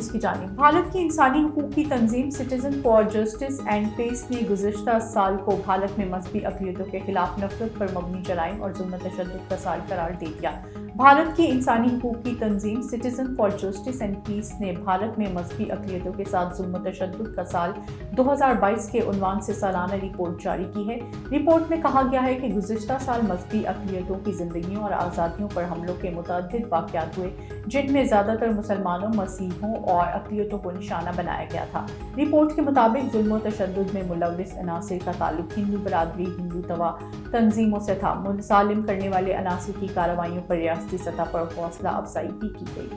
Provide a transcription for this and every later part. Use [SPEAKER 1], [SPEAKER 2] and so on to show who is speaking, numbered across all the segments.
[SPEAKER 1] News کی جانب بھارت کی انسانی حقوق کی تنظیم citizen for justice and peace نے گزشتہ سال کو بھارت میں مذہبی اقلیتوں کے خلاف نفرت پر مبنی جرائم اور ظلم و تشدد کا سال قرار دے دیا۔ بھارت کی انسانی حقوق کی تنظیم citizen for justice and peace نے بھارت میں مذہبی اقلیتوں کے ساتھ ظلم و تشدد کا سال 2022 کے عنوان سے سالانہ رپورٹ جاری کی ہے۔ رپورٹ میں کہا گیا ہے کہ گزشتہ سال مذہبی اقلیتوں کی زندگیوں اور آزادیوں پر حملوں کے متعدد واقعات ہوئے، جن میں زیادہ تر مسلمانوں، مسیحیوں اور اقلیتوں کو نشانہ بنایا گیا تھا۔ رپورٹ کے مطابق ظلم و تشدد میں ملوث عناصر کا تعلق ہندو برادری، ہندو توا تنظیموں سے تھا۔ مسالم کرنے والے عناصر کی کارروائیوں پر ریاستی سطح پر حوصلہ افزائی بھی کی گئی۔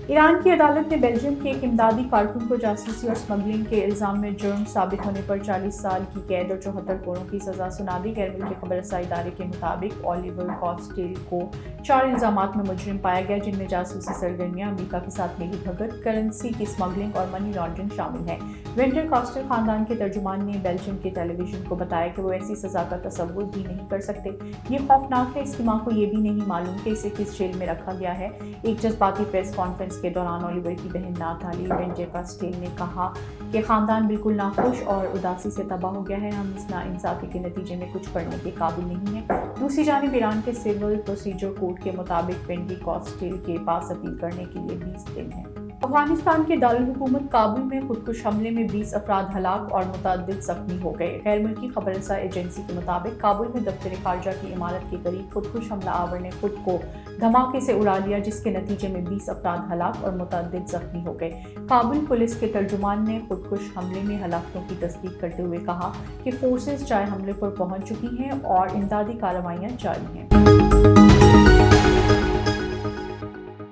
[SPEAKER 1] ایران کی عدالت نے بیلجیم کے ایک امدادی کارکن کو جاسوسی اور اسمگلنگ کے الزام میں جرم ثابت ہونے پر 40 سال کی قید اور 74 کروڑ کی سزا سنا دی۔ غیر ملکی خبر رسائی ادارے کے مطابق اولیور کاسٹیل کو 4 الزامات میں مجرم پایا گیا، جن میں جاسوسی سرگرمیاں، امریکہ کے ساتھ ملی بھگت، کرنسی کی اسمگلنگ اور منی لانڈرنگ شامل ہیں۔ ونٹر کاسٹل خاندان کے ترجمان نے بیلجیم کے ٹیلی ویژن کو بتایا کہ وہ ایسی سزا کا تصور بھی نہیں کر سکتے۔ یہ خوفناک ہے۔ اس کی ماں کو یہ بھی نہیں معلوم کہ اسے کس جیل میں رکھا گیا ہے۔ ایک جذباتی پریس کانفرنس کے دوران اولیور کی بہن ناتالی ونٹر کاسٹیل نے کہا کہ خاندان بالکل ناخوش اور اداسی سے تباہ ہو گیا ہے۔ ہم اس ناانصافی کے نتیجے میں کچھ کرنے کے قابل نہیں ہیں۔ دوسری جانب ایران کے سول پروسیجر کوڈ کے مطابق ونٹر کاسٹیل کے پاس اپیل کرنے کے لیے 20 دن ہیں۔ افغانستان کے دارالحکومت کابل میں خودکش حملے میں 20 افراد ہلاک اور متعدد زخمی ہو گئے۔ غیر ملکی خبر رسائی ایجنسی کے مطابق کابل میں دفتر خارجہ کی عمارت کے قریب خودکش حملہ آور نے خود کو دھماکے سے اڑا لیا، جس کے نتیجے میں 20 افراد ہلاک اور متعدد زخمی ہو گئے۔ کابل پولیس کے ترجمان نے خودکش حملے میں ہلاکتوں کی تصدیق کرتے ہوئے کہا کہ فورسز جائے حملے پر پہنچ چکی ہیں اور امدادی کارروائیاں جاری ہیں۔